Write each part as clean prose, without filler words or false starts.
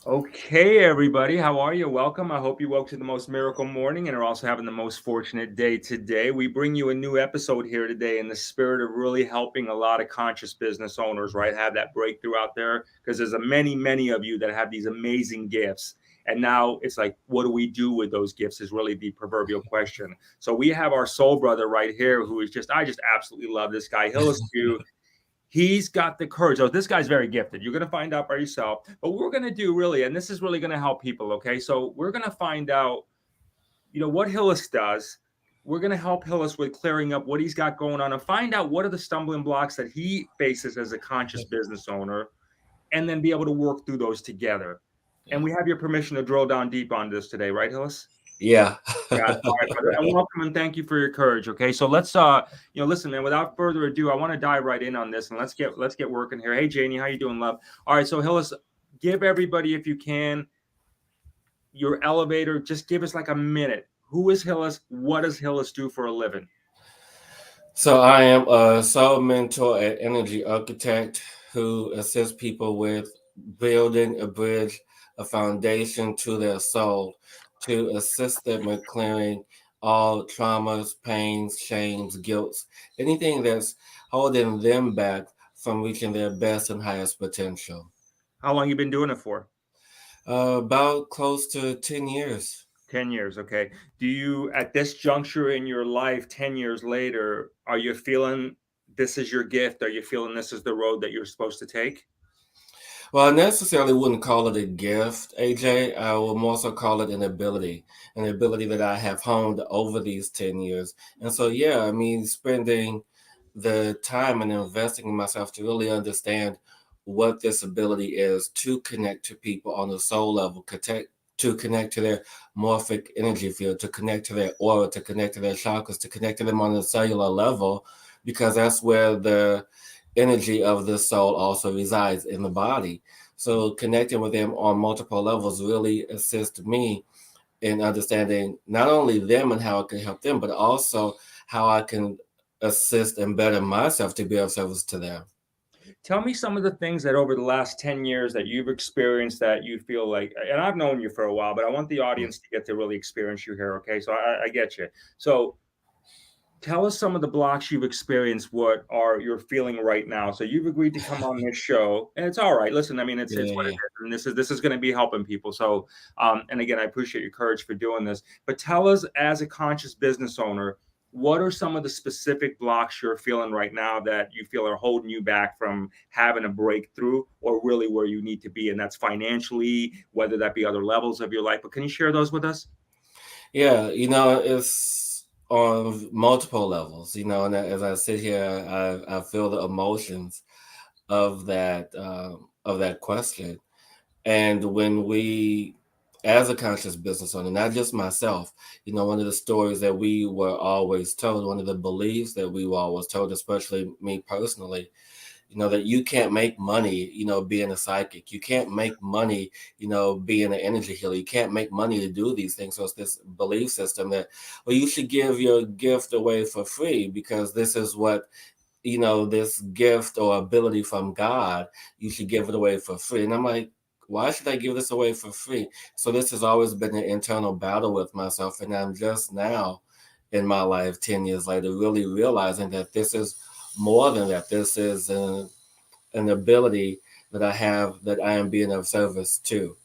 Okay, everybody, how are you? Welcome. I hope you woke to the most miracle morning and are also having the most fortunate day today. We bring you a new episode here today in the spirit of really helping a lot of conscious business owners, right? Have that breakthrough out there because there's a many of you that have these amazing gifts. And now it's like, what do we do with those gifts is really the proverbial question. So we have our soul brother right here who is I just absolutely love this guy. Hillis Pugh. He's got the courage. Oh, this guy's very gifted. You're going to find out by yourself. But we're going to do really, and this is really going to help people. Okay. So we're going to find out, what Hillis does. We're going to help Hillis with clearing up what he's got going on and find out what are the stumbling blocks that he faces as a conscious business owner and then be able to work through those together. And we have your permission to drill down deep on this today, right, Hillis? Yeah. Yeah, all right, brother. And welcome and thank you for your courage. Okay, so let's listen, man. Without further ado, I want to dive right in on this and let's get working here. Hey, Janie, how you doing, love? All right, so Hillis, give everybody, if you can, your elevator. Just give us like a minute. Who is Hillis? What does Hillis do for a living? So I am a soul mentor and energy architect who assists people with building a bridge, a foundation to their soul to assist them in clearing all traumas, pains, shames, guilts, anything that's holding them back from reaching their best and highest potential. How long you been doing it for? About close to 10 years. 10 years. Okay. Do you, at this juncture in your life, 10 years later, are you feeling this is your gift? Are you feeling this is the road that you're supposed to take? Well, I necessarily wouldn't call it a gift, AJ. I would more so call it an ability that I have honed over these 10 years. And so, yeah, I mean, spending the time and investing in myself to really understand what this ability is to connect to people on the soul level, to connect to their morphic energy field, to connect to their aura, to connect to their chakras, to connect to them on the cellular level, because that's where the energy of the soul also resides in the body. So connecting with them on multiple levels really assists me in understanding not only them and how I can help them, but also how I can assist and better myself to be of service to them. Tell me some of the things that over the last 10 years that you've experienced that you feel like, and I've known you for a while, but I want the audience to get to really experience you here. Okay. So I get you. So tell us some of the blocks you've experienced, what are you're feeling right now. So you've agreed to come on this show and it's all right. Listen, I mean, it's what it Yeah. is. And this is going to be helping people. So, and again, I appreciate your courage for doing this, but tell us as a conscious business owner, what are some of the specific blocks you're feeling right now that you feel are holding you back from having a breakthrough or really where you need to be? And that's financially, whether that be other levels of your life, but can you share those with us? Yeah, it's on multiple levels, and as I sit here, I feel the emotions of that question. And when we, as a conscious business owner, not just myself, one of the stories that we were always told, one of the beliefs that we were always told, especially me personally, that you can't make money, being a psychic. You can't make money, being an energy healer. You can't make money to do these things. So it's this belief system that, well, you should give your gift away for free because this is what, this gift or ability from God, you should give it away for free. And I'm like, why should I give this away for free? So this has always been an internal battle with myself. And I'm just now in my life, 10 years later, really realizing that this is more than that. This is an ability that I have that I am being of service to.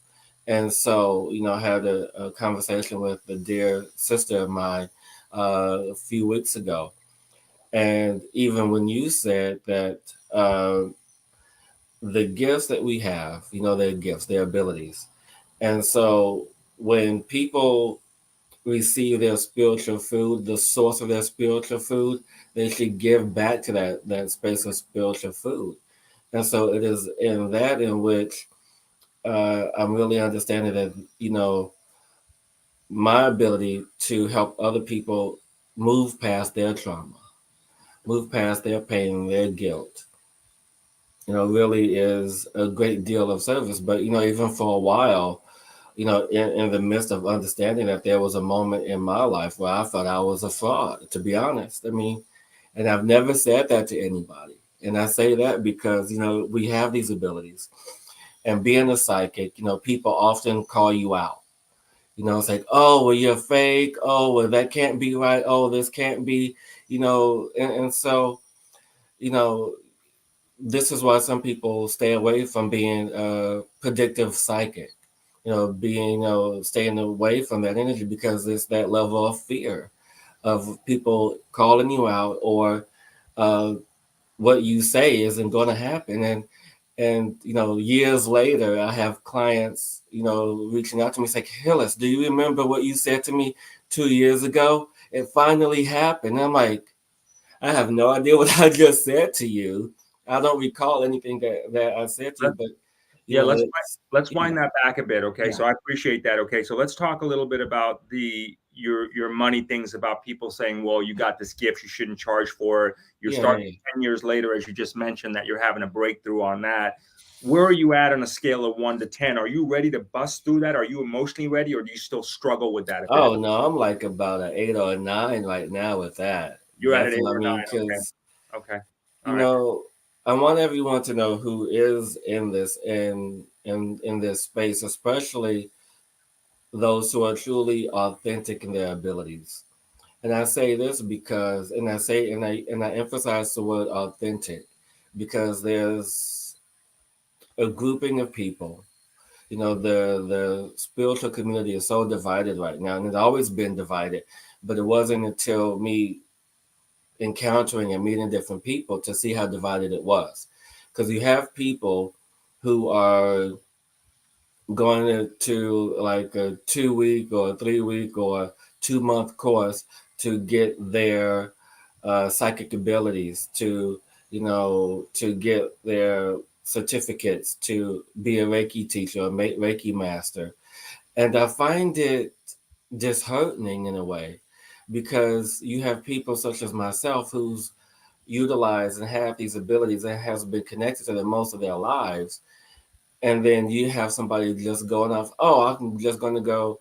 And so, I had a conversation with a dear sister of mine a few weeks ago. And even when you said that the gifts that we have, they're gifts, they're abilities. And so when people receive their spiritual food, the source of their spiritual food, they should give back to that space of spiritual food. And so it is in that in which I'm really understanding that, my ability to help other people move past their trauma, move past their pain, their guilt, really is a great deal of service. But, even for a while, in the midst of understanding that there was a moment in my life where I thought I was a fraud, to be honest. I mean, and I've never said that to anybody. And I say that because, we have these abilities. And being a psychic, people often call you out. It's like, oh, well, you're fake. Oh, well, that can't be right. Oh, this can't be, and so, you know, this is why some people stay away from being a predictive psychic, being, staying away from that energy because there's that level of fear of people calling you out, or uh, what you say isn't going to happen. And years later, I have clients, reaching out to me, say, Hillis, do you remember what you said to me 2 years ago? It finally happened. I'm like, I have no idea what I just said to you. I don't recall anything that I said to you, but Yeah, it's, let's wind that back a bit, okay? yeah, So I appreciate that. Okay, so let's talk a little bit about your money things, about people saying, well, you got this gift, you shouldn't charge for it. You're yeah, yeah. starting 10 years later, as you just mentioned, that you're having a breakthrough on that. Where are you at on a scale of 1 to 10? Are you ready to bust through that? Are you emotionally ready, or do you still struggle with that a bit? Oh no, I'm like about an 8 or a 9 right now with that. You're at an 8 Definitely, I or mean, 9. because Okay. All you right. know, I want everyone to know who is in this in this space, especially those who are truly authentic in their abilities. And I say this because, and I emphasize the word authentic because there's a grouping of people. The spiritual community is so divided right now, and it's always been divided. But it wasn't until me encountering and meeting different people to see how divided it was. Because you have people who are going to like a 2 week or a 3 week or 2 month course to get their psychic abilities, to get their certificates to be a Reiki teacher, a Reiki master. And I find it disheartening in a way because you have people such as myself who's utilized and have these abilities and has been connected to them most of their lives. And then you have somebody just going off, oh, I'm just going to go,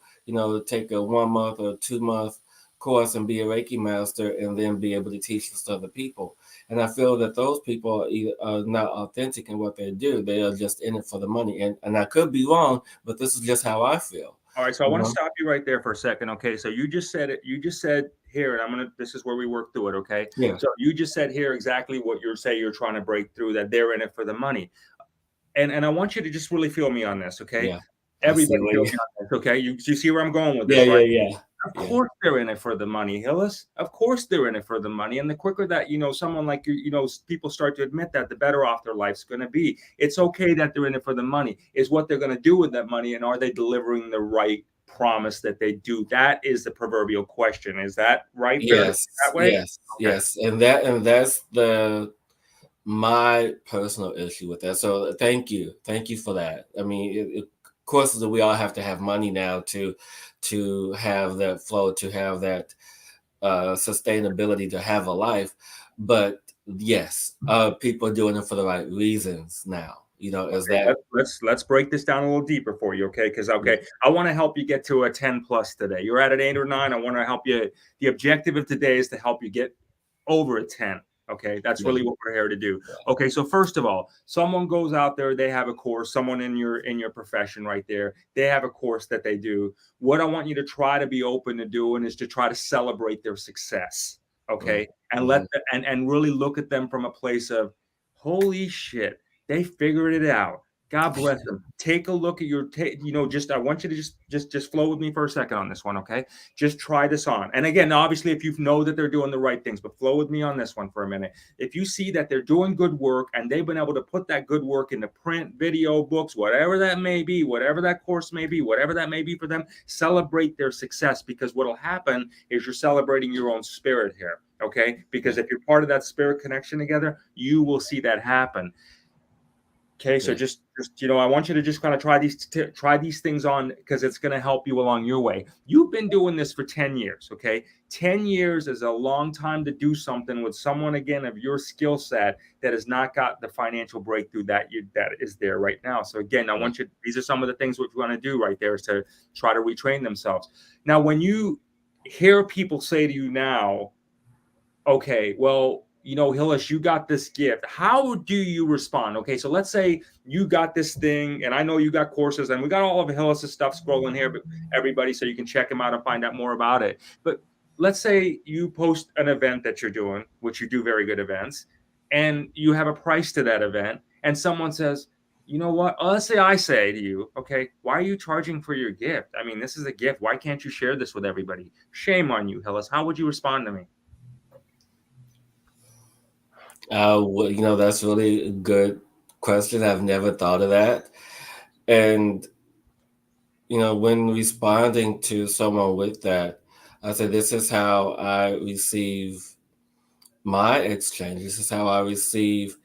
take a 1 month or 2 month course and be a Reiki master and then be able to teach this to other people. And I feel that those people are not authentic in what they do. They are just in it for the money. And I could be wrong, but this is just how I feel. All right, so I want to stop you right there for a second. Okay, so you just said it. You just said here, and this is where we work through it. Okay, Yeah. so you just said here exactly what you're trying to break through, that they're in it for the money, and I want you to just really feel me on this. Okay, Yeah. I see everybody where feel you. me on this. Okay, you see where I'm going with Yeah, this, right? yeah, yeah. Of Yeah. course they're in it for the money, Hillis. Of course they're in it for the money. And the quicker that, someone like you, people start to admit that, the better off their life's going to be. It's okay that they're in it for the money. Is what they're going to do with that money, and are they delivering the right promise that they do? That is the proverbial question. Is that right? Fair to say Yes, that way? yes, Okay. yes. That's my personal issue with that. So thank you for that. I mean, of course, that we all have to have money now to have that flow, to have that sustainability, to have a life. But yes, people are doing it for the right reasons now. Is Okay, that let's break this down a little deeper for you, okay? Because yeah, I want to help you get to a 10 plus today. You're at an 8 or 9. I want to help you. The objective of today is to help you get over a 10. Okay, that's yeah, really what we're here to do. yeah, Okay, so first of all, someone goes out there, they have a course. Someone in your profession right there, they have a course that they do. What I want you to try to be open to doing is to try to celebrate their success. mm, Okay, and mhm, and really look at them from a place of, holy shit, they figured it out. God bless them. Take a look at just I want you to just flow with me for a second on this one, okay? Just try this on. And again, obviously, if you know that they're doing the right things, but flow with me on this one for a minute. If you see that they're doing good work and they've been able to put that good work into print, video, books, whatever that may be, whatever that course may be, whatever that may be for them, celebrate their success, because what'll happen is you're celebrating your own spirit here, okay? Because yeah, if you're part of that spirit connection together, you will see that happen. Okay, so yeah, just I want you to just kind of try these things on, because it's going to help you along your way. You've been doing this for 10 years, okay? 10 years is a long time to do something with someone, again, of your skill set, that has not got the financial breakthrough that is there right now. So again, I yeah, want you, these are some of the things what you want to do right there, is to try to retrain themselves. Now, when you hear people say to you now, okay, well, Hillis, you got this gift. How do you respond? Okay, so let's say you got this thing, and I know you got courses, and we got all of Hillis's stuff scrolling here, but everybody, so you can check him out and find out more about it. But let's say you post an event that you're doing, which you do very good events, and you have a price to that event, and someone says, you know what? Let's say I say to you, okay, why are you charging for your gift? I mean, this is a gift. Why can't you share this with everybody? Shame on you, Hillis. How would you respond to me? Well, that's really a good question. I've never thought of that. And, when responding to someone with that, I say, this is how I receive my exchange. This is how I receive,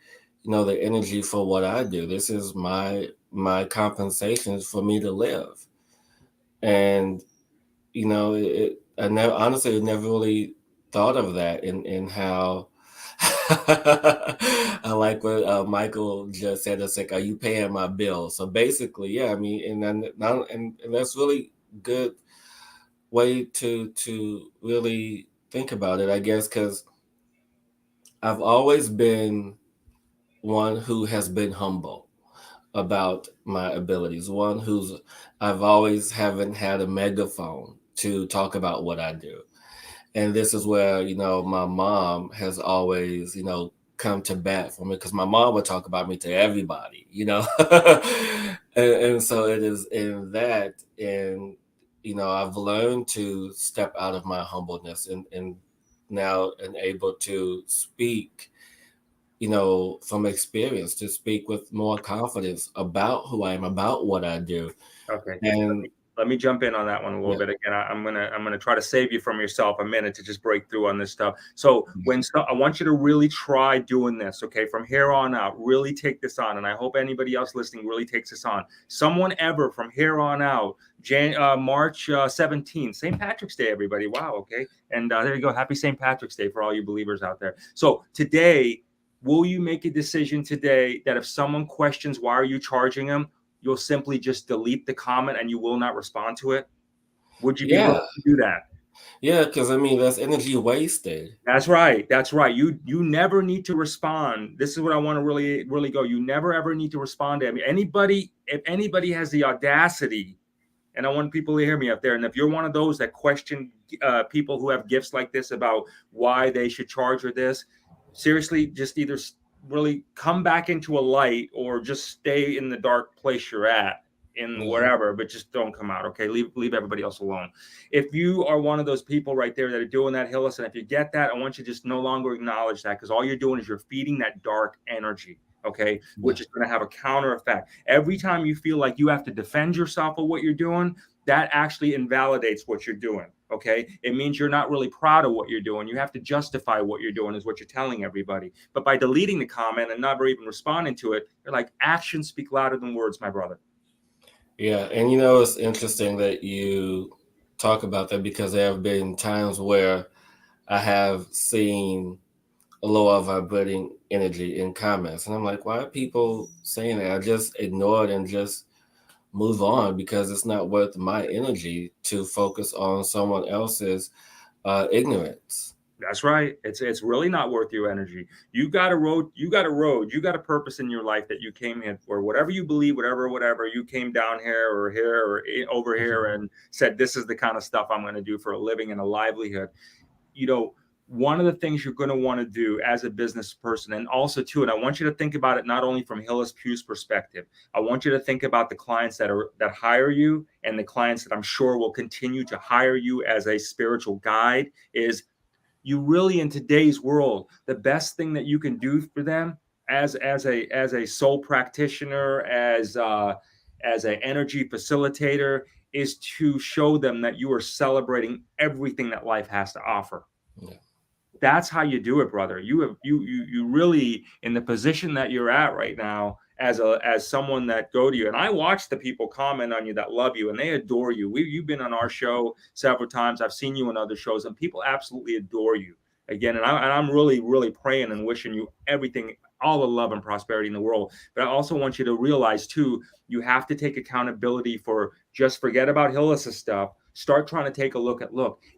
the energy for what I do. This is my compensation for me to live. And, I never, honestly, never really thought of that in how. I like what Michael just said. It's like, are you paying my bill? So basically, yeah. I mean, and that's really good way to really think about it, I guess, because I've always been one who has been humble about my abilities. I've always haven't had a megaphone to talk about what I do. And this is where, my mom has always, come to bat for me, because my mom would talk about me to everybody, and so it is in that. And, I've learned to step out of my humbleness and now and able to speak, from experience, to speak with more confidence about who I am, about what I do. Okay. And Let me jump in on that one a little yeah, bit again. I'm gonna try to save you from yourself a minute to just break through on this stuff. So I want you to really try doing this, okay? From here on out, really take this on, and I hope anybody else listening really takes this on. Someone ever from here on out, March 17th, St. Patrick's Day, everybody. Wow, okay, and there you go. Happy St. Patrick's Day for all you believers out there. So today, will you make a decision today that if someone questions why are you charging them, you'll simply just delete the comment and you will not respond to it? Would you be willing yeah, to do that? yeah, because I mean, that's energy wasted. That's right. That's right. You never need to respond. This is what I want to really go. You never ever need to respond to anybody. If anybody has the audacity, and I want people to hear me up there, and if you're one of those that question people who have gifts like this about why they should charge or this, seriously, just either really come back into a light or just stay in the dark place you're at in Mhm. wherever, but just don't come out. Okay, leave everybody else alone. If you are one of those people right there that are doing that, Hillis, and if you get that, I want you to just no longer acknowledge that, because all you're doing is you're feeding that dark energy. Okay, Yeah. which is going to have a counter effect. Every time you feel like you have to defend yourself of what you're doing, that actually invalidates what you're doing. Okay, it means you're not really proud of what you're doing. You have to justify what you're doing, is what you're telling everybody. But by deleting the comment and never even responding to it, you're like, actions speak louder than words, my brother. Yeah, and it's interesting that you talk about that, because there have been times where I have seen a lower vibrating energy in comments, and I'm like, why are people saying that? I just ignore it and just move on, because it's not worth my energy to focus on someone else's ignorance. That's right. It's really not worth your energy. You got a road, you got a road, you got a purpose in your life that you came in for. Whatever you believe, whatever you came down here or over here and said, this is the kind of stuff I'm going to do for a living and a livelihood. You know, one of the things you're going to want to do as a business person, and also too, and I want you to think about it not only from Hillis Pugh's perspective. I want you to think about the clients that hire you, and the clients that I'm sure will continue to hire you as a spiritual guide. Is you really, in today's world, the best thing that you can do for them as a soul practitioner, as an energy facilitator, is to show them that you are celebrating everything that life has to offer. Yeah. That's how you do it, brother. You really, in the position that you're at right now, as someone that go to you, and I watch the people comment on you that love you and they adore you. You've been on our show several times. I've seen you on other shows, and people absolutely adore you again. And I'm really praying and wishing you everything, all the love and prosperity in the world. But I also want you to realize too, you have to take accountability for, just forget about Hillis's stuff. start trying to take a look,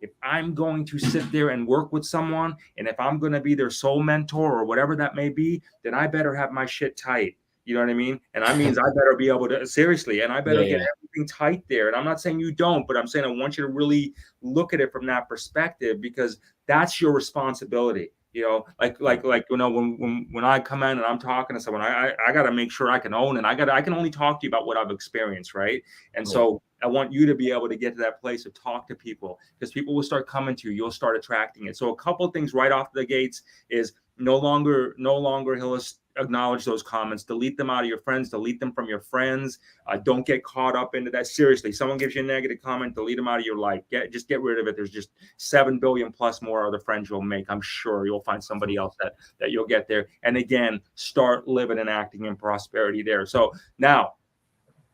if I'm going to sit there and work with someone, and if I'm going to be their sole mentor or whatever that may be, then I better have my shit tight. You know what I mean? And I means I better be able to, seriously, and I better get everything tight there. And I'm not saying you don't, but I'm saying I want you to really look at it from that perspective, because that's your responsibility. Like when I come in and I'm talking to someone, I got to make sure I can own it. I can only talk to you about what I've experienced, right? And so I want you to be able to get to that place of talk to people, because people will start coming to you. You'll start attracting it. So a couple of things right off the gates is no longer he'll acknowledge those comments, delete them out of your friends, delete them from your friends. Don't get caught up into that. Seriously, someone gives you a negative comment, delete them out of your life. Just get rid of it. There's just 7 billion plus more other friends you'll make. I'm sure you'll find somebody else that you'll get there. And again, start living and acting in prosperity there. So now,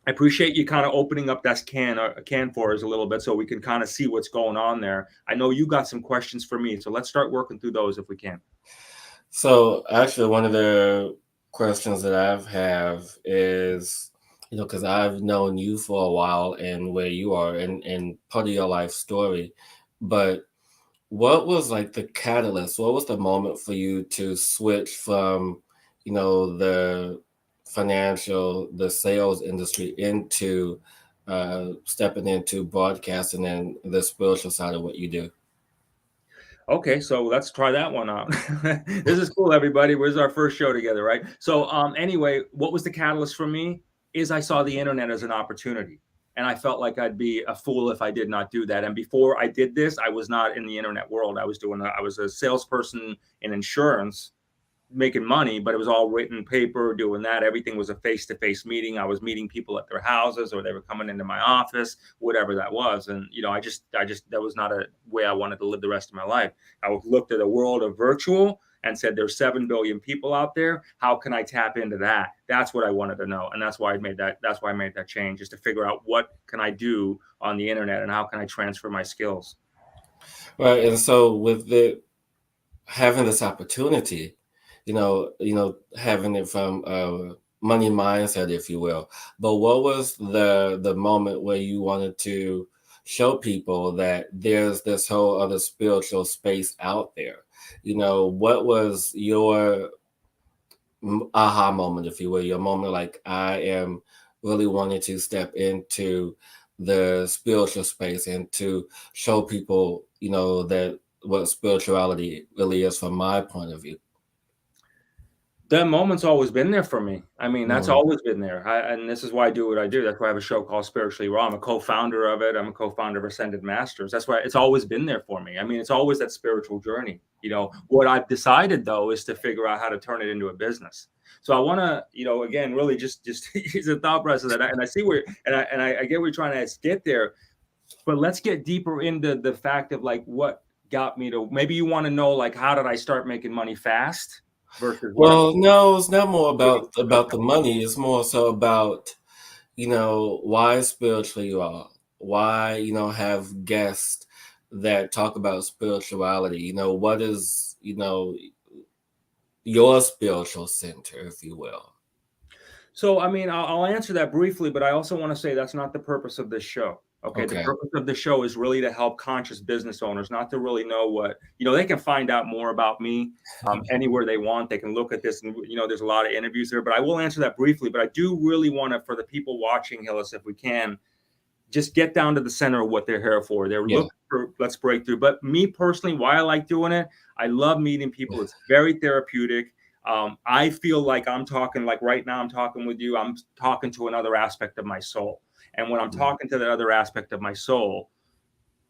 I appreciate you kind of opening up that can for us a little bit, so we can kind of see what's going on there. I know you got some questions for me, so let's start working through those if we can. So actually, one of the questions that I have is, because I've known you for a while and where you are and part of your life story, but what was like the catalyst? What was the moment for you to switch from, the the sales industry into stepping into broadcasting and the spiritual side of what you do? Okay, so let's try that one out. This is cool, everybody. Where's our first show together, right? So anyway, what was the catalyst for me is I saw the internet as an opportunity. And I felt like I'd be a fool if I did not do that. And before I did this, I was not in the internet world. I was a salesperson in insurance, making money, but it was all written paper, doing that. Everything was a face-to-face meeting. I was meeting people at their houses, or they were coming into my office, whatever that was. And, I just, that was not a way I wanted to live the rest of my life. I looked at a world of virtual and said, there's 7 billion people out there. How can I tap into that? That's what I wanted to know. And that's why I made that change, is to figure out what can I do on the internet and how can I transfer my skills. Right. And so with having this opportunity, having it from a money mindset, if you will. But what was the moment where you wanted to show people that there's this whole other spiritual space out there? What was your aha moment, if you will, your moment like, I am really wanting to step into the spiritual space and to show people, that what spirituality really is from my point of view? That moment's always been there for me. I mean, that's always been there. And this is why I do what I do. That's why I have a show called Spiritually Raw. I'm a co-founder of it. I'm a co-founder of Ascended Masters. That's why it's always been there for me. I mean, it's always that spiritual journey. What I've decided, though, is to figure out how to turn it into a business. So I want to, again, really just use a thought process that I see where, and I get where you're trying to get there, but let's get deeper into the fact of like what got me to, maybe you want to know, like, how did I start making money fast? Well, no, it's not more about the money. It's more so about, why spiritually you are. Why, have guests that talk about spirituality. What is, your spiritual center, if you will. So, I mean, I'll answer that briefly, but I also want to say that's not the purpose of this show. Okay. The purpose of the show is really to help conscious business owners, not to really know what, they can find out more about me anywhere they want. They can look at this and, there's a lot of interviews there, but I will answer that briefly. But I do really want to, for the people watching, Hillis, if we can, just get down to the center of what they're here for. They're looking for, let's break through. But me personally, why I like doing it, I love meeting people. It's very therapeutic. I feel like I'm talking, like right now I'm talking with you, I'm talking to another aspect of my soul. And when I'm talking to that other aspect of my soul,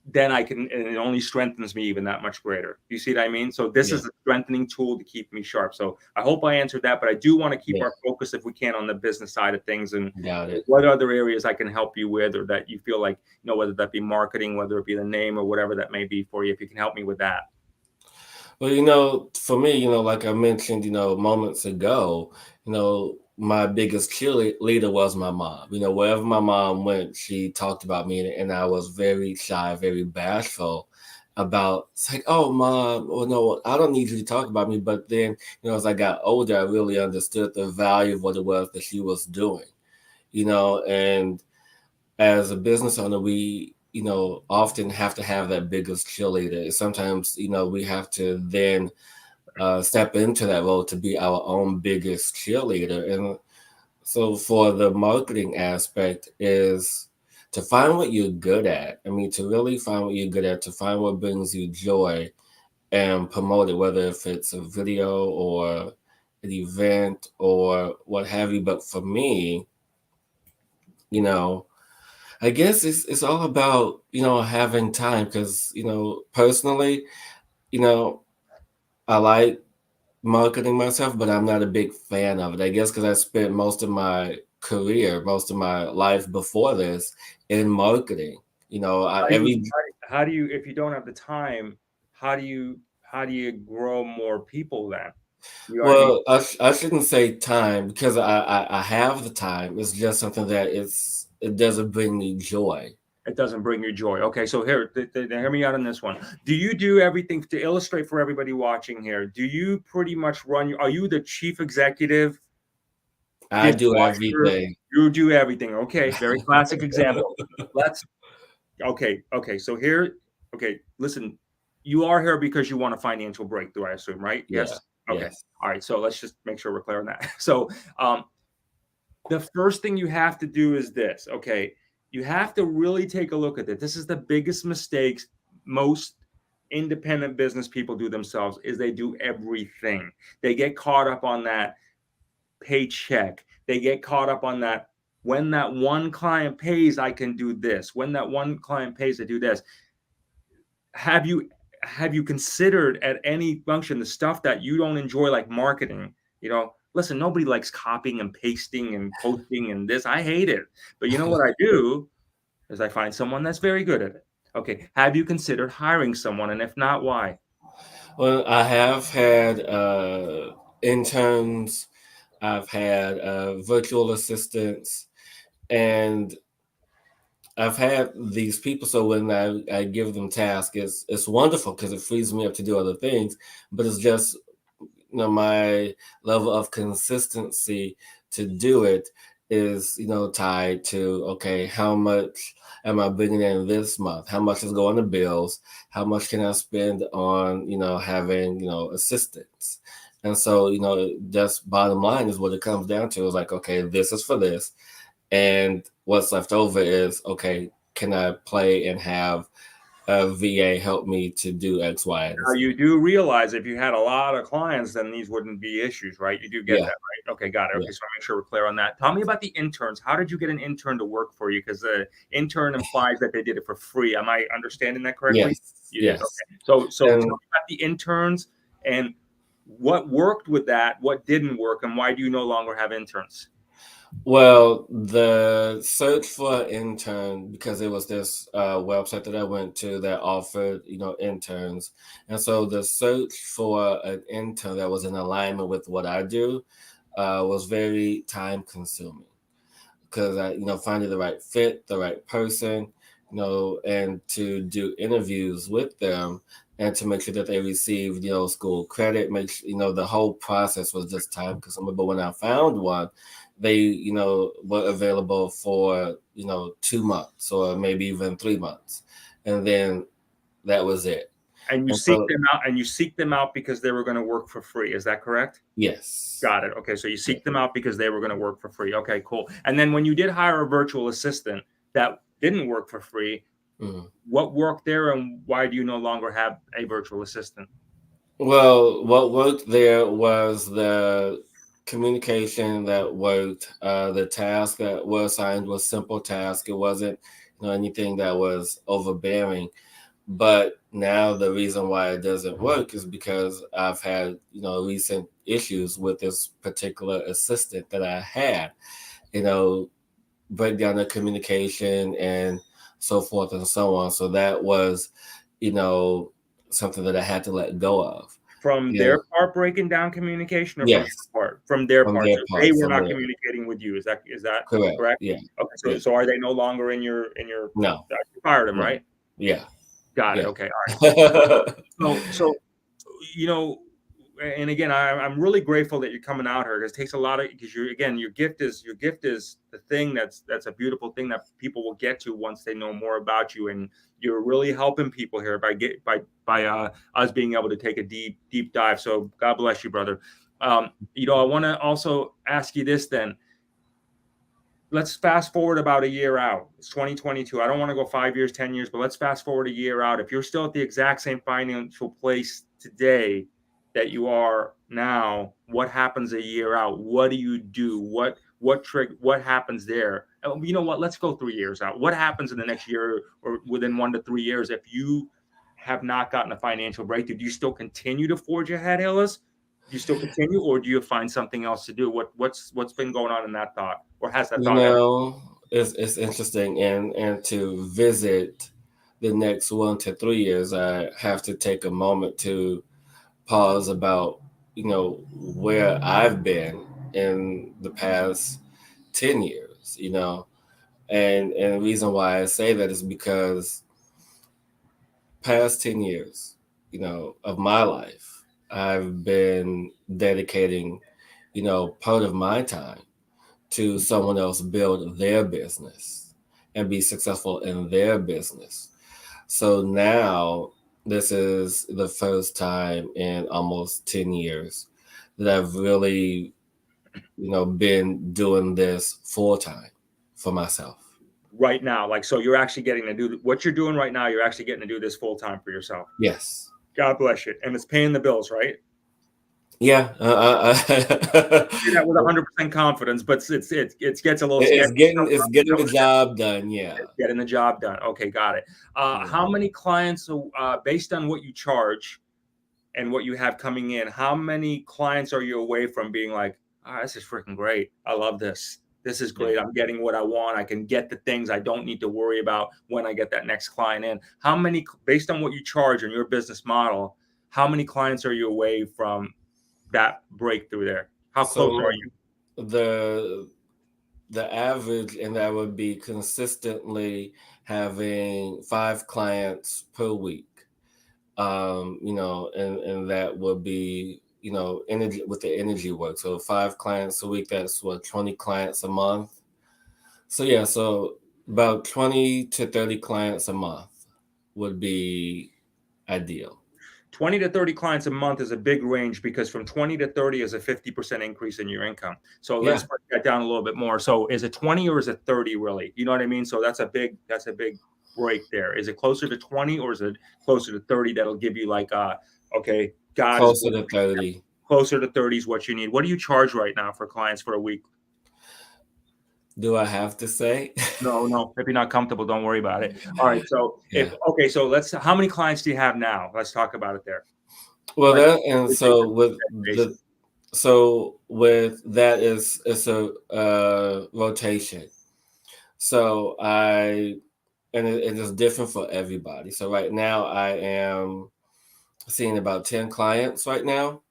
then and it only strengthens me even that much greater. You see what I mean? So this is a strengthening tool to keep me sharp. So I hope I answered that, but I do want to keep our focus, if we can, on the business side of things and what other areas I can help you with, or that you feel like, whether that be marketing, whether it be the name or whatever that may be for you, if you can help me with that. Well, for me, like I mentioned, moments ago, my biggest cheerleader was my mom. Wherever my mom went, she talked about me, and I was very shy, very bashful about, it's like, oh, Mom, well, no, I don't need you to talk about me. But then, as I got older, I really understood the value of what it was that she was doing, and as a business owner, we often have to have that biggest cheerleader. Sometimes, we have to then step into that role to be our own biggest cheerleader. And so for the marketing aspect is to find what you're good at. I mean, to really find what you're good at, to find what brings you joy and promote it, whether if it's a video or an event or what have you. But for me, I guess it's all about, having time because, personally, you know, I like marketing myself, but I'm not a big fan of it. I guess because I spent most of my career, most of my life before this in marketing. How do you, how do you, if you don't have the time, how do you grow more people then? You know what I mean? Well, I shouldn't say time because I have the time. It's just something that it doesn't bring me joy. It doesn't bring you joy. Okay, so here, hear me out on this one. Do you do everything to illustrate for everybody watching here? Do you pretty much run? Are you the chief executive? I do Dishwasher? everything. You do everything. Okay, very classic example. Let's. Okay. So here, okay, listen. You are here because you want a financial breakthrough, I assume, right? Yeah. Yes. Okay. Yes. All right. So let's just make sure we're clear on that. So, the first thing you have to do is this. Okay, you have to really take a look at it. This is the biggest mistakes most independent business people do themselves is they do everything. They get caught up on that paycheck. They get caught up on that when that one client pays, I can do this. When that one client pays, I do this. Have you considered at any function the stuff that you don't enjoy, like marketing? Listen, nobody likes copying and pasting and posting and this. I hate it. But you know what I do is I find someone that's very good at it. Okay. Have you considered hiring someone? And if not, why? Well, I have had interns. I've had virtual assistants, and I've had these people. So when I give them tasks, it's wonderful because it frees me up to do other things. But it's just my level of consistency to do it is tied to, okay, how much am I bringing in this month? How much is going to bills? How much can I spend on having assistants? And so just bottom line is what it comes down to is like, okay, this is for this, and what's left over is, okay, can I play and have a VA help me to do X, Y, and Now, Z? you do realize if you had a lot of clients, then these wouldn't be issues, right? You do get Yeah, that, right? Okay, got it. yeah. Okay, so make sure we're clear on that. Tell me about the interns. How did you get an intern to work for you? Because the intern implies that they did it for free. Am I understanding that correctly? Yes, You did. yes. Okay. So tell me And about the interns and what worked with that, what didn't work, and why do you no longer have interns? well, the search for an intern, because it was this website that I went to that offered, interns. And so the search for an intern that was in alignment with what I do was very time consuming because I, finding the right fit, the right person, and to do interviews with them and to make sure that they received, school credit, the whole process was just time consuming. But when I found one, they, were available for, 2 months or maybe even 3 months. And then that was it. And you And seek so, them out, and you seek them out because they were going to work for free. Is that correct? yes. Got it. Okay, so you Yeah. seek them out because they were going to work for free. Okay, cool. And then when you did hire a virtual assistant that didn't work for free, Mhm. what worked there, and why do you no longer have a virtual assistant? Well, what worked there was the communication that worked. The task that was assigned was simple task. It wasn't, anything that was overbearing. But now the reason why it doesn't work is because I've had, recent issues with this particular assistant that I had, you know, break down the communication and so forth and so on. So that was, you know, something that I had to let go of. From You know, their part breaking down communication, or from yes, your part? From their from part. their So they part, were from not their communicating with you. Is that correct. correct? Yeah, Okay, so yeah. so are they no longer in your No, you fired them, no, right? yeah, Got it. yeah. Okay. All right. So you know and again, I'm really grateful that you're coming out here, because it takes a lot of, because your gift is the thing that's a beautiful thing that people will get to once they know more about you, and you're really helping people here by us being able to take a deep dive. So God bless you, brother. I want to also ask you this then. Let's fast forward about a year out. It's 2022. I don't want to go 5 years, 10 years, but let's fast forward a year out. If you're still at the exact same financial place today that you are now, what happens a year out? What do you do? What happens there? You know what? Let's go 3 years out. What happens in the next year or within 1 to 3 years if you have not gotten a financial breakthrough? Do you still continue to forge ahead, Hillis? Do you still continue, or do you find something else to do? What's been going on in that thought, or has that thought? It's interesting, and to visit the next 1 to 3 years, I have to take a moment to pause about where I've been in the past 10 years. And the reason why I say that is because past 10 years, of my life, I've been dedicating, part of my time to someone else build their business and be successful in their business. So now this is the first time in almost 10 years that I've really, been doing this full time for myself. Right now, so you're actually getting to do what you're doing right now. You're actually getting to do this full time for yourself. Yes. God bless you. And it's paying the bills, right? Yeah. That with 100% confidence, but it gets a little It's sketchy. It's getting the job done. Yeah. Getting the job done. Okay, got it. How many clients, based on what you charge and what you have coming in, how many clients are you away from being like, oh, this is freaking great. I love this. This is great. I'm getting what I want. I can get the things I don't need to worry about when I get that next client in. How many, based on what you charge in your business model, how many clients are you away from that breakthrough there? How close are you? The average, and that would be consistently having 5 clients per week. And that would be, energy with the energy work. So 5 clients a week, that's 20 clients a month. So about 20 to 30 clients a month would be ideal. 20 to 30 clients a month is a big range, because from 20 to 30 is a 50% increase in your income. So let's break that down a little bit more. So is it 20 or is it 30 really? You know what I mean? So that's a big break there. Is it closer to 20 or is it closer to 30 that'll give you okay, God, closer to 30. Closer to 30 is what you need. What do you charge right now for clients for a week? Do I have to say? No. If you're not comfortable, don't worry about it. All right. So how many clients do you have now? Let's talk about it there. Well, with that it's a rotation. So and it is different for everybody. So right now I am seeing about 10 clients right now.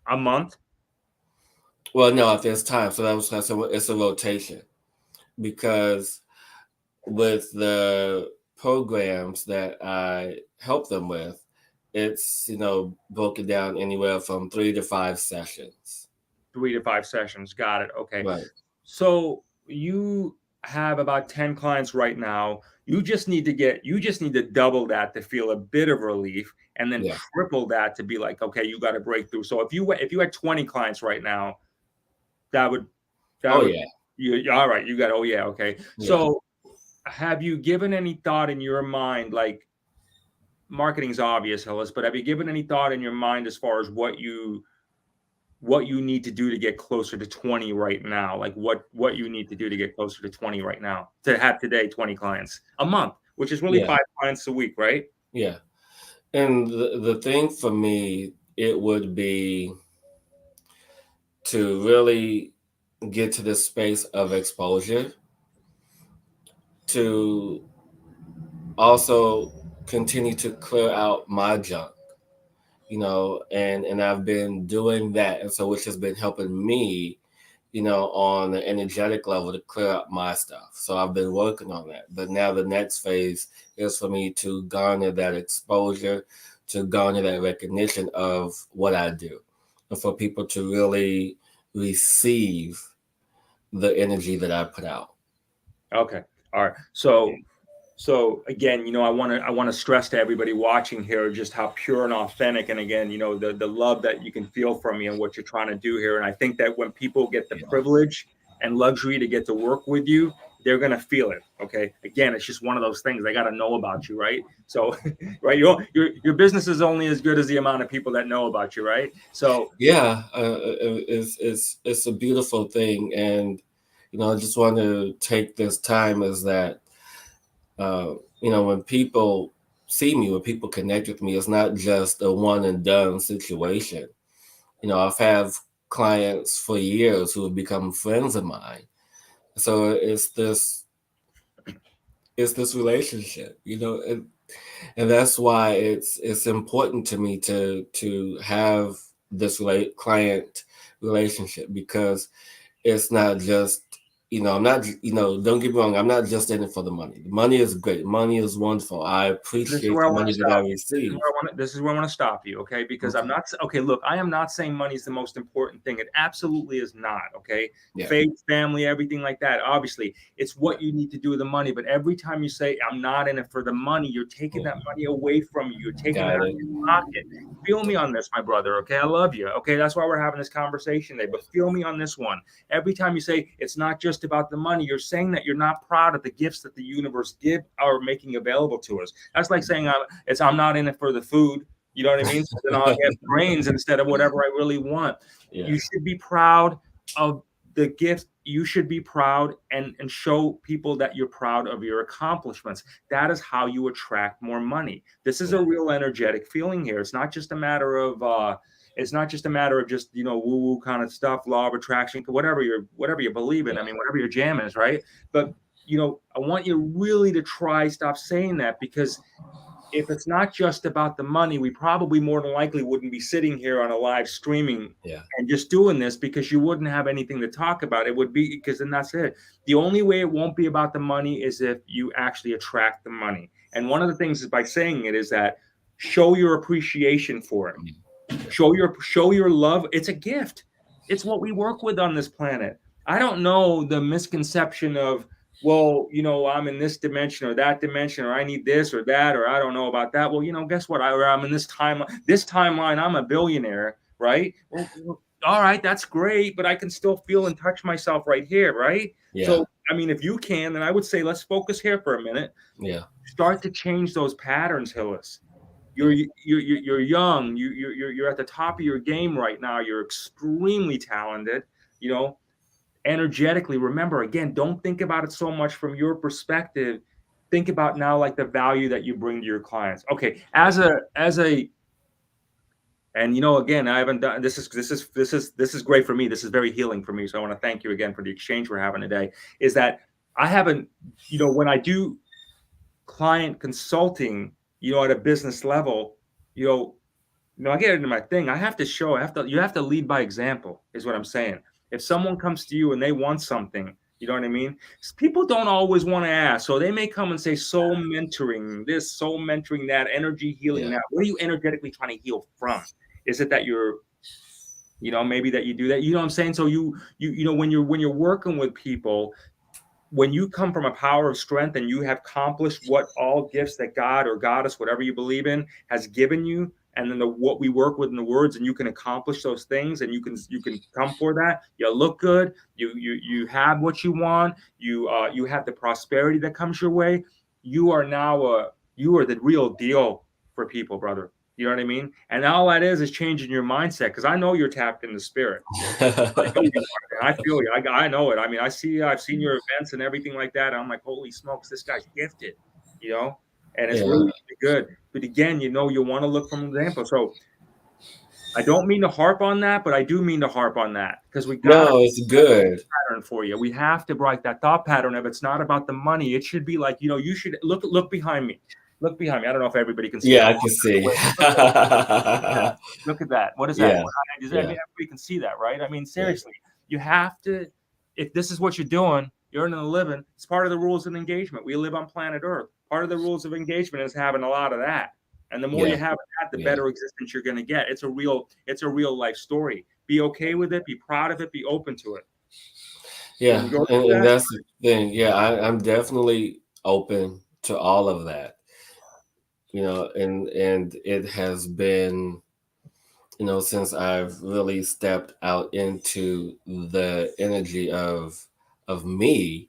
A month? Well, no, if there's time. So it's a rotation, because with the programs that I help them with, it's, broken down anywhere from 3 to 5 sessions. 3 to 5 sessions. Got it. Okay. Right. So you have about 10 clients right now. You just need to double that to feel a bit of relief, and then triple that to be like, okay, you got a breakthrough. So if you had 20 clients right now, all right. You got, okay. Yeah. So have you given any thought in your mind, marketing's obvious, Hillis, but have you given any thought in your mind as far as what you need to do to get closer to 20 right now? What you need to do to get closer to 20 right now, to have today 20 clients a month, which is really 5 clients a week, right? Yeah. And the thing for me, it would be to really get to this space of exposure, to also continue to clear out my junk, and I've been doing that. And so, which has been helping me, on the energetic level, to clear up my stuff. So I've been working on that. But now the next phase is for me to garner that exposure, to garner that recognition of what I do. for people to really receive the energy that I put out. Okay. All right. So again, I want to stress to everybody watching here just how pure and authentic, and again, the love that you can feel from me and what you're trying to do here. And I think that when people get the privilege and luxury to get to work with you, they're gonna feel it. Okay. Again, it's just one of those things they got to know about you, right? So, right, your business is only as good as the amount of people that know about you, right? So, Yeah, it's a beautiful thing, and I just want to take this time as that when people see me, when people connect with me, it's not just a one and done situation. I've had clients for years who have become friends of mine. So it's this relationship, and that's why it's important to me to have this client relationship, because it's not just I'm not don't get me wrong, I'm not just in it for the money. The money is great, money is wonderful. I this is appreciate where I the want to money that I stop you. receive. This is where I want to stop you, okay? Because I'm Okay. not okay. Look, I am not saying money is the most important thing. It absolutely is not. Okay, Yeah. faith, family, everything like that. Obviously, it's what you need to do with the money. But every time you say I'm not in it for the money, you're taking that money away from you. You're taking it Got out of it. your pocket. Feel me on this, my brother. Okay, I love you. Okay, that's why we're having this conversation today. But feel me on this one. Every time you say it's not just about the money, you're saying that you're not proud of the gifts that the universe give or making available to us. That's like saying I'm not in it for the food. You know what I mean? So then I'll get brains instead of whatever I really want. Yeah. You should be proud of the gift. You should be proud and show people that you're proud of your accomplishments. That is how you attract more money. This is a real energetic feeling here. It's not just a matter of just woo-woo kind of stuff, law of attraction, whatever you believe in. I mean, whatever your jam is, right? But I want you really to stop saying that, because if it's not just about the money, we probably more than likely wouldn't be sitting here on a live streaming and just doing this, because you wouldn't have anything to talk about. It would be because then that's it. The only way it won't be about the money is if you actually attract the money. And one of the things is by saying it is that show your appreciation for it. Show your love. It's a gift. It's what we work with on this planet. I don't know the misconception of, well, I'm in this dimension or that dimension, or I need this or that, or I don't know about that. Well, guess what? I'm in this timeline. I'm a billionaire, right? Well, all right, that's great, but I can still feel and touch myself right here, right? Yeah. So, I mean, if you can, then I would say let's focus here for a minute. Yeah. Start to change those patterns, Hillis. You're young. You're at the top of your game right now. You're extremely talented. Energetically. Remember, again, don't think about it so much from your perspective. Think about now like the value that you bring to your clients. Okay, and again, I haven't done this is great for me. This is very healing for me. So I want to thank you again for the exchange we're having today. Is that I haven't, when I do client consulting, at a business level, I get into my thing. You have to lead by example, is what I'm saying. If someone comes to you and they want something, you know what I mean? People don't always want to ask. So they may come and say, soul mentoring this, soul mentoring that, energy healing that. What are you energetically trying to heal from? Is it that you're, maybe that you do that? You know what I'm saying? So when you're working with people, when you come from a power of strength and you have accomplished what all gifts that God or goddess, whatever you believe in, has given you, and then what we work with in the words, and you can accomplish those things, and you can come for that. You look good. You have what you want. You have the prosperity that comes your way. You are the real deal for people, brother. You know what I mean? And all that is changing your mindset, because I know you're tapped in the spirit. I feel you. I know it. I mean, I've seen your events and everything like that. I'm like, holy smokes, this guy's gifted, and it's really good. But again, you want to look from an example. So I don't mean to harp on that, but I do mean to harp on that, because we got it's good pattern for you. We have to break that thought pattern. If it's not about the money, it should be like, you should look behind me. Look behind me. I don't know if everybody can see. Yeah, I can see. Look at that. What is that? Everybody can see that, right? I mean, seriously, you have to, if this is what you're doing, you're earning a living. It's part of the rules of engagement. We live on planet Earth. Part of the rules of engagement is having a lot of that. And the more you Yeah. have that, the Yeah. better existence you're going to get. It's a real life story. Be okay with it. Be proud of it. Be open to it. Can Yeah. you go through And that? that's the thing. Yeah. I'm definitely open to all of that, and it has been, since I've really stepped out into the energy of me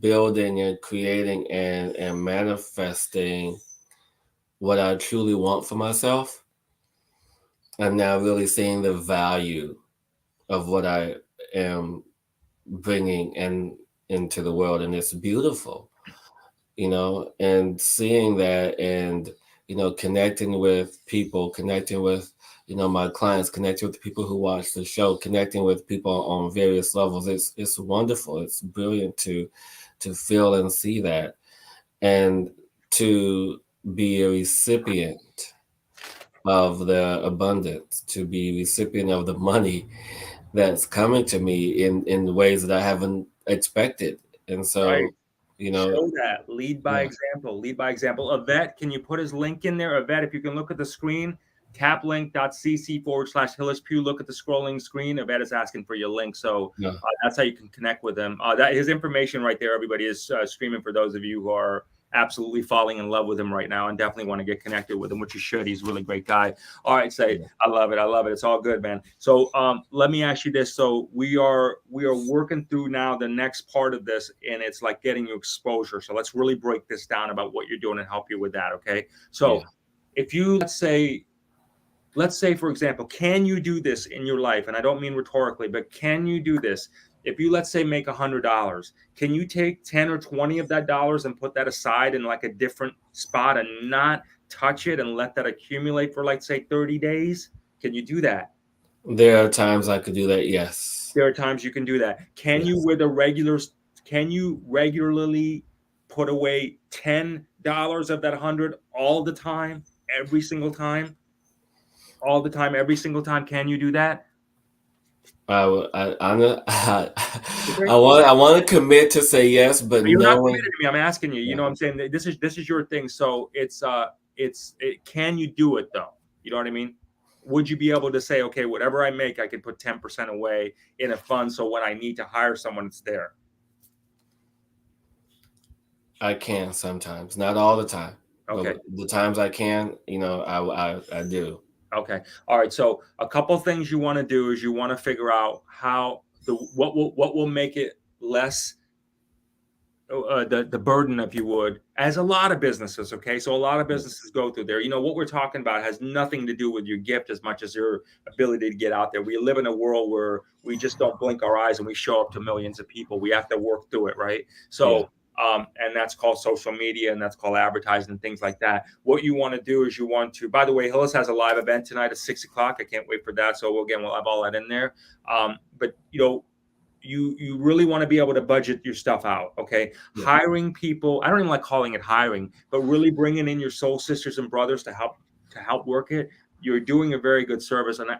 building and creating and manifesting what I truly want for myself. I'm now really seeing the value of what I am bringing into the world, and it's beautiful, and seeing that, and connecting with people, connecting with my clients, connecting with the people who watch the show, connecting with people on various levels. It's wonderful. It's brilliant to feel and see that, and to be a recipient of the abundance, to be recipient of the money that's coming to me in ways that I haven't expected. And Right. so, Show that. Lead by yeah, example. Lead by example. Yvette, can you put his link in there? Yvette, if you can look at the screen, taplink.cc/Hillis Pugh. Look at the scrolling screen. Yvette is asking for your link. So yeah. that's how you can connect with him. That his information right there, everybody, is streaming for those of you who are absolutely falling in love with him right now and definitely want to get connected with him, which you should. He's a really great guy. All right, Say, Yeah. I love it. I love it. It's all good, man. So let me ask you this. So we are working through now the next part of this, and it's like getting you exposure. So let's really break this down about what you're doing and help you with that. Okay. So Yeah. if you, let's say, for example, can you do this in your life? And I don't mean rhetorically, but can you do this? If you, let's say, make $100, can you take 10 or 20 of that dollars and put that aside in like a different spot and not touch it and let that accumulate for, like, say, 30 days? Can you do that? There are times I could do that. Yes. There are times you can do that. Can you, Yes. can you regularly put away $10 of that 100 all the time, every single time? All the time, every single time? Can you do that? I Okay. want to commit to say yes, but You're not knowing, committed to me. I'm asking you. You yeah, know what I'm saying? This is your thing. So can you do it though? You know what I mean? Would you be able to say, okay, whatever I make, I can put 10% away in a fund, so when I need to hire someone, it's there? I can sometimes, not all the time, Okay. but the times I can, I do. Okay. All right. So a couple things you want to do is you want to figure out how what will make it less, the burden, if you would, as a lot of businesses. Okay. So a lot of businesses go through there. What we're talking about has nothing to do with your gift as much as your ability to get out there. We live in a world where we just don't blink our eyes and we show up to millions of people. We have to work through it. Right. Yeah. So, and that's called social media, and that's called advertising and things like that. What you want to do is you want to, by the way, Hillis has a live event tonight at 6:00. I can't wait for that. So again, we'll have all that in there. But you really want to be able to budget your stuff out. Okay. Yeah. Hiring people, I don't even like calling it hiring, but really bringing in your soul sisters and brothers to help work it. You're doing a very good service. And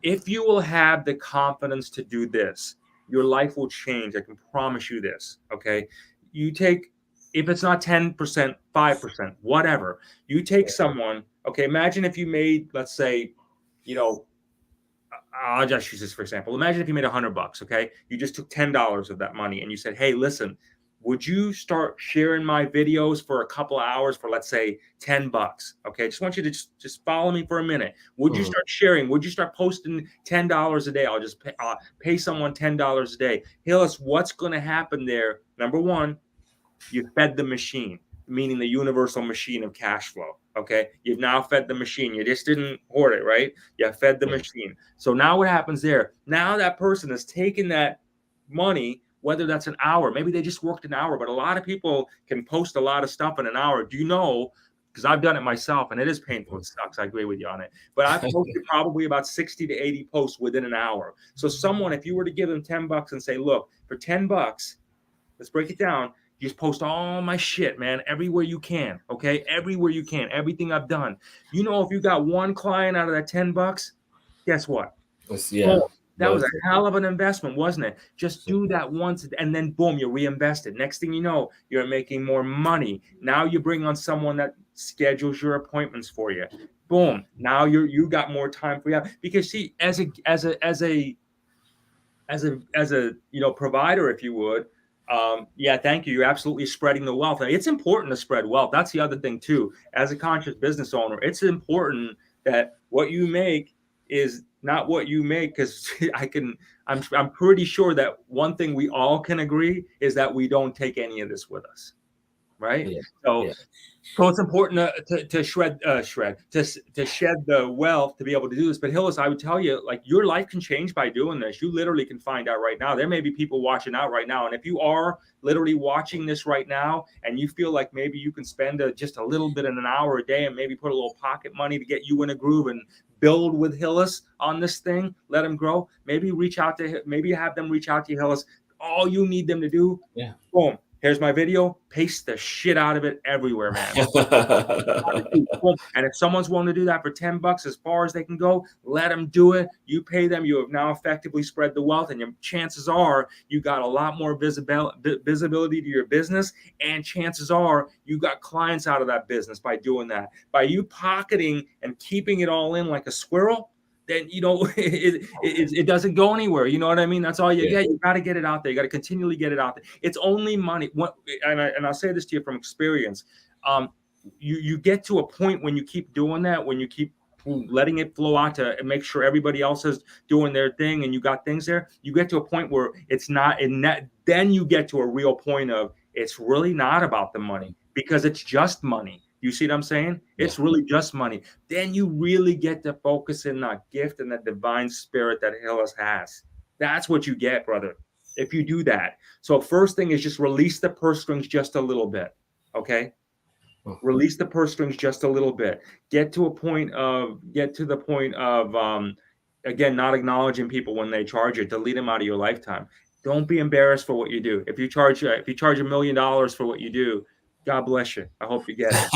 if you will have the confidence to do this, your life will change. I can promise you this. Okay. You take, if it's not 10%, 5%, whatever, you take someone. Okay. Imagine if you made, let's say, I'll just use this for example. Imagine if you made $100. Okay. You just took $10 of that money and you said, hey, listen, would you start sharing my videos for a couple of hours for, let's say, $10? Okay. Just want you to just follow me for a minute. Would you start sharing? Would you start posting $10 a day? I'll just pay someone $10 a day. Hillis, what's going to happen there? Number one, you fed the machine, meaning the universal machine of cash flow. Okay. You've now fed the machine. You just didn't hoard it, right? You fed the machine. So now what happens there? Now that person has taken that money, whether that's an hour, maybe they just worked an hour, but a lot of people can post a lot of stuff in an hour. Do you know? Because I've done it myself and it is painful. It sucks. I agree with you on it. But I've posted probably about 60 to 80 posts within an hour. So someone, if you were to give them $10 and say, look, for $10, let's break it down. You just post all my shit, man, everywhere you can. Okay. Everywhere you can. Everything I've done. If you got one client out of that $10, guess what? Yeah. That was a hell of an investment, wasn't it? Just do that once and then boom, you reinvest it. Next thing you know, you're making more money. Now you bring on someone that schedules your appointments for you. Boom. Now you got more time for you. Because see, as a provider, if you would, yeah, thank you. You're absolutely spreading the wealth. It's important to spread wealth. That's the other thing too. As a conscious business owner, it's important that what you make is not what you make, because I'm pretty sure that one thing we all can agree is that we don't take any of this with us, right? Yeah. So Yeah. So it's important to shed the wealth to be able to do this. But Hillis, I would tell you, like, your life can change by doing this. You literally can find out right now. There may be people watching out right now, and if you are literally watching this right now, and you feel like maybe you can spend just a little bit in an hour a day, and maybe put a little pocket money to get you in a groove and build with Hillis on this thing, let him grow. Maybe have them reach out to you, Hillis. All you need them to do, boom. Here's my video. Paste the shit out of it everywhere, man. And if someone's willing to do that for $10 as far as they can go, let them do it. You pay them. You have now effectively spread the wealth, and your chances are you got a lot more visibility to your business, and chances are you got clients out of that business by doing that. By you pocketing and keeping it all in like a squirrel, then it doesn't go anywhere. You know what I mean? That's all you get. You got to get it out there. You got to continually get it out there. It's only money. And I'll say this to you from experience. You get to a point when you keep doing that, when you keep letting it flow out to make sure everybody else is doing their thing, and you got things there. You get to a point where it's not in that. Then you get to a real point of it's really not about the money, because it's just money. You see what I'm saying? It's really just money. Then you really get to focus in that gift and that divine spirit that Hillis has. That's what you get, brother, if you do that. So first thing is just release the purse strings just a little bit, okay? Release the purse strings just a little bit. Get to the point of, again, not acknowledging people when they charge you. Delete them out of your lifetime. Don't be embarrassed for what you do. If you charge $1 million for what you do, God bless you. I hope you get it.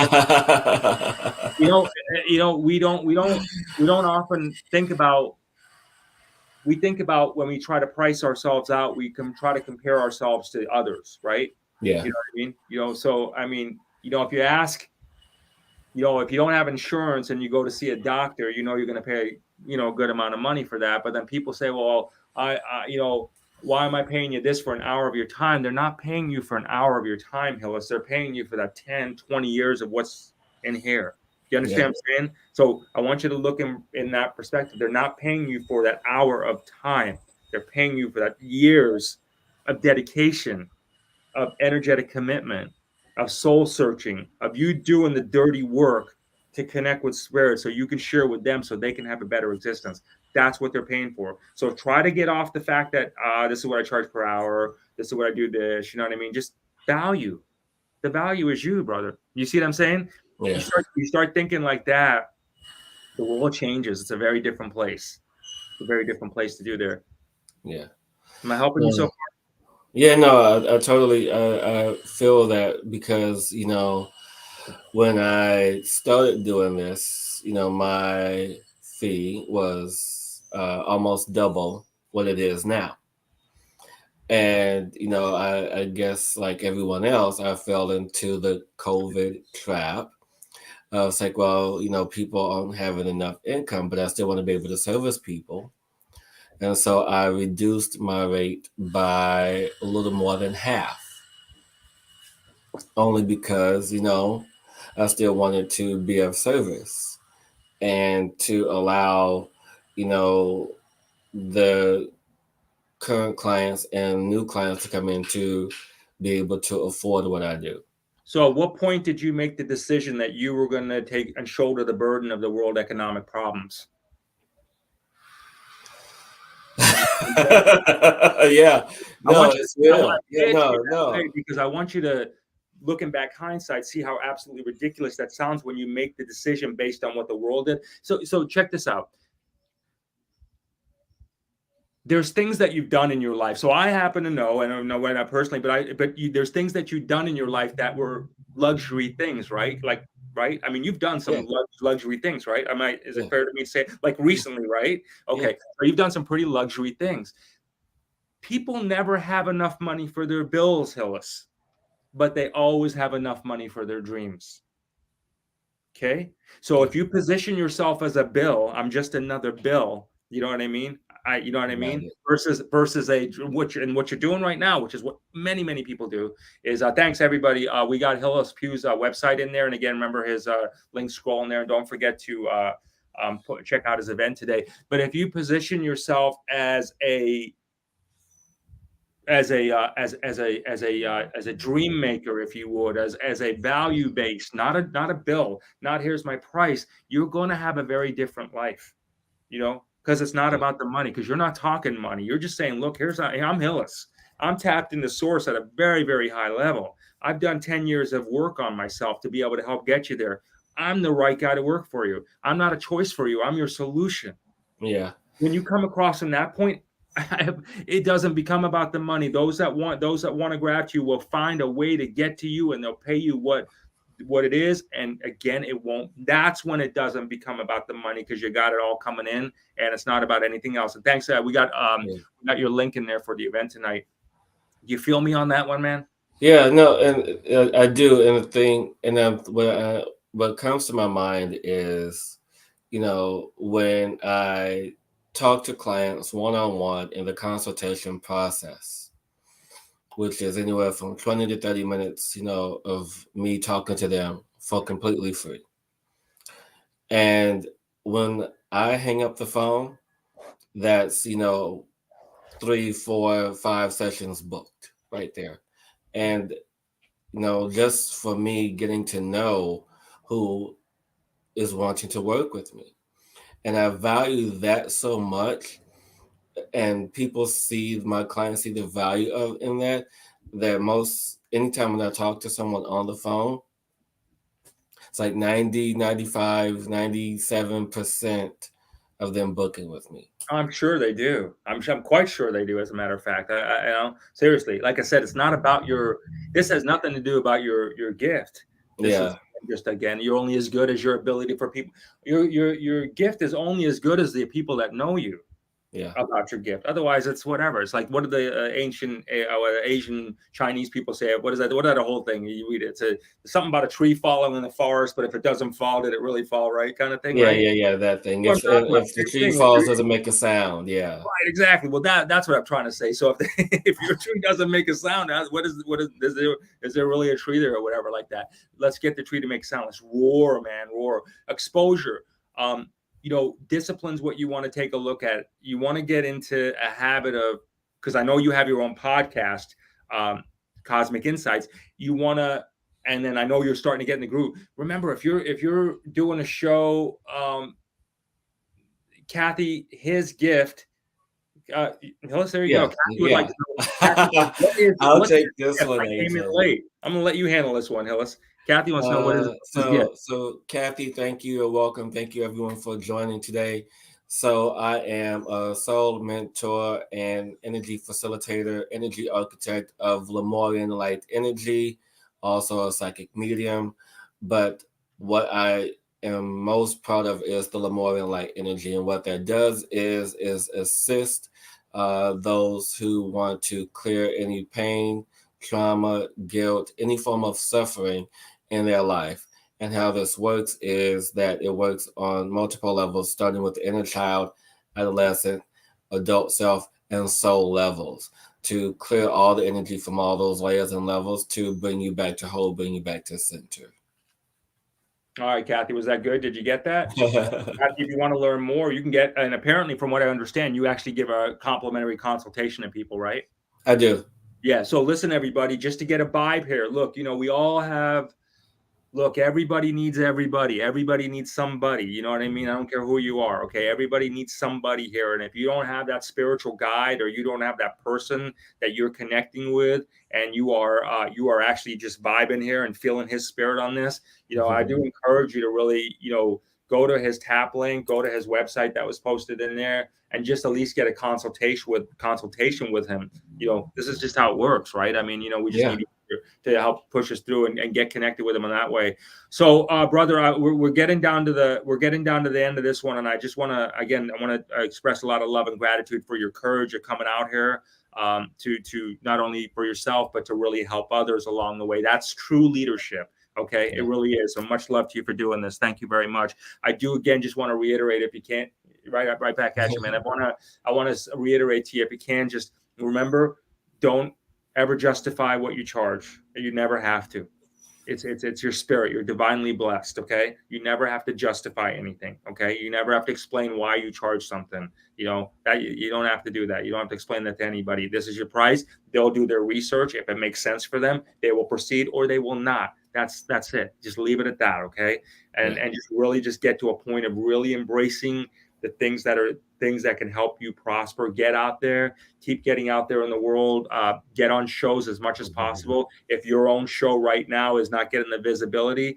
We don't often think about. We think about when we try to price ourselves out, we can try to compare ourselves to others, right? Yeah. You know what I mean? So I mean, if you ask, if you don't have insurance and you go to see a doctor, you're going to pay, a good amount of money for that. But then people say, well, why am I paying you this for an hour of your time? They're not paying you for an hour of your time, Hillis. They're paying you for that 10, 20 years of what's in here. Do you understand what I'm saying? So I want you to look in that perspective. They're not paying you for that hour of time. They're paying you for that years of dedication, of energetic commitment, of soul searching, of you doing the dirty work to connect with spirit so you can share with them so they can have a better existence. That's what they're paying for. So try to get off the fact that this is what I charge per hour. This is what I do this. You know what I mean? Just value. The value is you, brother. You see what I'm saying? Yeah. You start thinking like that, the world changes. It's a very different place. It's a very different place to do there. Yeah. Am I helping you so far? Yeah, no, I totally I feel that, because, when I started doing this, my fee was almost double what it is now. And, I guess like everyone else, I fell into the COVID trap. It's like, well, people aren't having enough income, but I still want to be able to service people. And so I reduced my rate by a little more than half, only because, I still wanted to be of service and to allow, the current clients and new clients to come in to be able to afford what I do. So at what point did you make the decision that you were going to take and shoulder the burden of the world economic problems? Yeah. No, because I want you to, looking back hindsight, see how absolutely ridiculous that sounds when you make the decision based on what the world did. So check this out. There's things that you've done in your life. So I happen to know, and I don't know whether personally, but there's things that you've done in your life that were luxury things, right? Like right? I mean, you've done Yeah. some luxury things, right? Is Yeah. it fair to me to say, like recently, right? Okay, Yeah. so you've done some pretty luxury things. People never have enough money for their bills, Hillis, but they always have enough money for their dreams. Okay. So Yeah. if you position yourself as a bill, I'm just another bill. You know what I mean? You know what I mean? Right. Versus what you're doing right now, which is what many people do, is thanks everybody. We got Hillis Pugh's website in there, and again, remember his link scrolling there, and don't forget to check out his event today. But if you position yourself as a dream maker, if you would, as a value base, not a bill, not here's my price, you're going to have a very different life, because it's not Yeah. about the money, because you're not talking money. You're just saying, look, I'm Hillis. I'm tapped into source at a very, very high level. I've done 10 years of work on myself to be able to help get you there. I'm the right guy to work for you. I'm not a choice for you. I'm your solution. Yeah. When you come across from that point, it doesn't become about the money. Those that want to grab you will find a way to get to you, and they'll pay you what it is. And again, it won't. That's when it doesn't become about the money, because you got it all coming in, and it's not about anything else. And thanks, we got your link in there for the event tonight. You feel me on that one, man? Yeah. No, and I do. And the thing, and what comes to my mind is, when I talk to clients one-on-one in the consultation process, which is anywhere from 20 to 30 minutes, of me talking to them for completely free. And when I hang up the phone, that's, 3, 4, 5 sessions booked right there. And, just for me getting to know who is wanting to work with me. And I value that so much. And my clients see the value of in that anytime when I talk to someone on the phone, it's like 90, 95, 97% of them booking with me. I'm sure they do. I'm quite sure they do. As a matter of fact, seriously, like I said, it's not about this has nothing to do about your gift. This is just, again, you're only as good as your ability for people. Your gift is only as good as the people that know you about your gift. Otherwise, it's whatever. It's like, what did the ancient Asian Chinese people say? What is that? What is that whole thing? You read it. It's something about a tree falling in the forest, but if it doesn't fall, did it really fall? Right, kind of thing. Yeah, right? yeah, that thing. If the tree falls, doesn't make a sound. Yeah. Right, exactly. Well, that's what I'm trying to say. So if your tree doesn't make a sound, is there really a tree there or whatever like that? Let's get the tree to make sound. Let's roar, man, roar. Exposure. Discipline's what you want to take a look at. You want to get into a habit of, because I know you have your own podcast, Cosmic Insights. You want to, and then I know you're starting to get in the groove. Remember, if you're doing a show, Kathy, his gift. Hillis, there you go. Kathy would like to know, I'll take this one. I came in late. I'm going to let you handle this one, Hillis. Kathy wants to know what is his gift. So Kathy, thank you. You're welcome. Thank you, everyone, for joining today. So I am a soul mentor and energy facilitator, energy architect of Lemurian Light Energy, also a psychic medium. But what I am most proud of is the Lemurian Light Energy. And what that does is assist those who want to clear any pain, trauma, guilt, any form of suffering in their life. And how this works is that it works on multiple levels, starting with the inner child, adolescent, adult self, and soul levels, to clear all the energy from all those layers and levels to bring you back to whole, bring you back to center. All right, Kathy, was that good? Did you get that? Kathy, if you want to learn more, you can get, and apparently from what I understand, you actually give a complimentary consultation to people, right? I do. Yeah. So listen, everybody, just to get a vibe here. Look, we all have, everybody needs everybody. Everybody needs somebody. You know what I mean? I don't care who you are. Okay. Everybody needs somebody here. And if you don't have that spiritual guide, or you don't have that person that you're connecting with, and you are actually just vibing here and feeling his spirit on this, I do encourage you to really, go to his tap link, go to his website that was posted in there, and just at least get a consultation with him. This is just how it works, right? I mean, we just need help push us through and get connected with them in that way. So, brother, we're getting down to the end of this one, and I just want to express a lot of love and gratitude for your courage of coming out here, to not only for yourself but to really help others along the way. That's true leadership. Okay, it really is. So much love to you for doing this. Thank you very much. I do again just want to reiterate, if you can't, right back at you, man. I want to reiterate to you, if you can, just remember, don't ever justify what you charge. You never have to. It's your spirit. You're divinely blessed. Okay. You never have to justify anything. Okay. You never have to explain why you charge something. You know, that you don't have to do that. You don't have to explain that to anybody. This is your price. They'll do their research. If it makes sense for them, they will proceed or they will not. That's it. Just leave it at that. Okay. And just really just get to a point of really embracing the things that can help you prosper. Get out there, keep getting out there in the world, get on shows as much as possible. If your own show right now is not getting the visibility,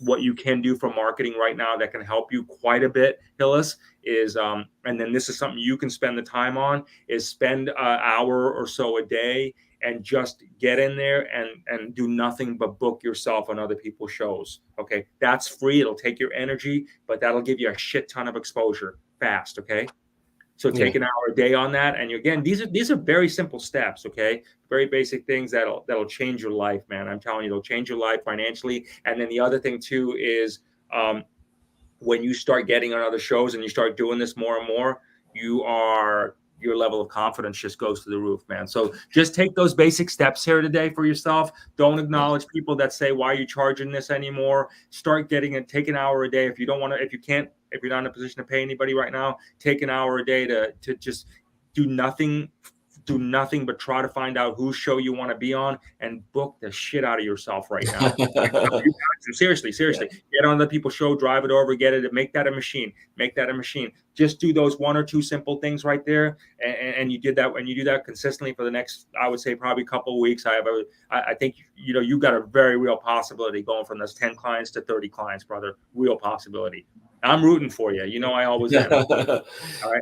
what you can do for marketing right now that can help you quite a bit, Hillis, is, and then this is something you can spend the time on, is spend an hour or so a day and just get in there and do nothing but book yourself on other people's shows. Okay. That's free. It'll take your energy, but that'll give you a shit ton of exposure fast. Okay. So take an hour a day on that. And again, these are very simple steps. Okay. Very basic things that'll change your life, man. I'm telling you, it'll change your life financially. And then the other thing too is, when you start getting on other shows and you start doing this more and more, your level of confidence just goes to the roof, man. So just take those basic steps here today for yourself. Don't acknowledge people that say, why are you charging this anymore? Start take an hour a day. If you're not in a position to pay anybody right now, take an hour a day to just do nothing but try to find out whose show you want to be on and book the shit out of yourself right now. Seriously. Get on the people's show, drive it over, get it, make that a machine. Just do those one or two simple things right there. And you did that, when you do that consistently for the next, I would say probably a couple of weeks, I think, you got a very real possibility going from those 10 clients to 30 clients, brother. Real possibility. I'm rooting for you. I always am. All right.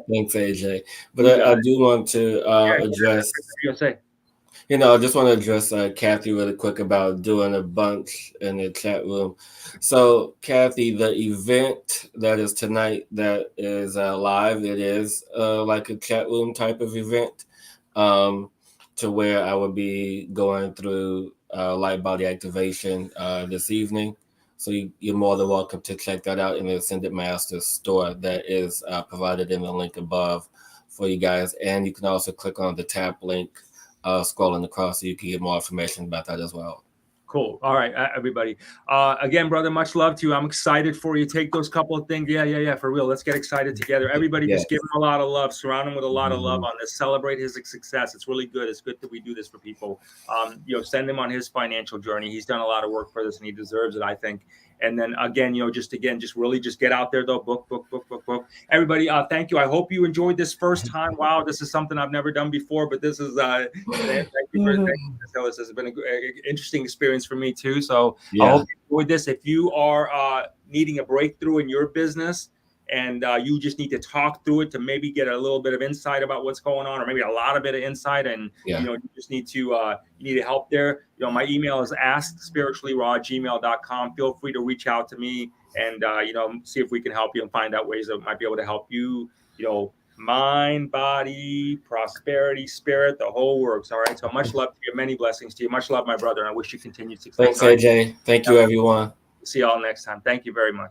Thanks, AJ. But I do want to address. I just want to address Kathy really quick about doing a bunch in the chat room. So, Kathy, the event that is tonight, that is live, it is like a chat room type of event, to where I will be going through light body activation this evening. So you're more than welcome to check that out in the Ascended Masters store that is provided in the link above for you guys. And you can also click on the tap link scrolling across so you can get more information about that as well. Cool. All right, everybody. Again, brother, much love to you. I'm excited for you. Take those couple of things. Yeah, for real. Let's get excited together. Everybody, just give him a lot of love. Surround him with a lot of love on this. Celebrate his success. It's really good. It's good that we do this for people. Send him on his financial journey. He's done a lot of work for this, and he deserves it, I think. And then again, just really get out there though. Book. Everybody, thank you. I hope you enjoyed this first time. Wow, this is something I've never done before, but this is thank you for this has been an interesting experience for me too. So I hope you enjoyed this. If you are needing a breakthrough in your business, and you just need to talk through it to maybe get a little bit of insight about what's going on, or maybe a lot of bit of insight, and you just need to you need help there. My email is askspirituallyraw@gmail.com. Feel free to reach out to me and see if we can help you and find out ways that might be able to help you. Mind, body, prosperity, spirit, the whole works. All right. So much love to you. Many blessings to you. Much love, my brother. And I wish you continued success. Thanks, AJ. Thank you, everyone. See you all next time. Thank you very much.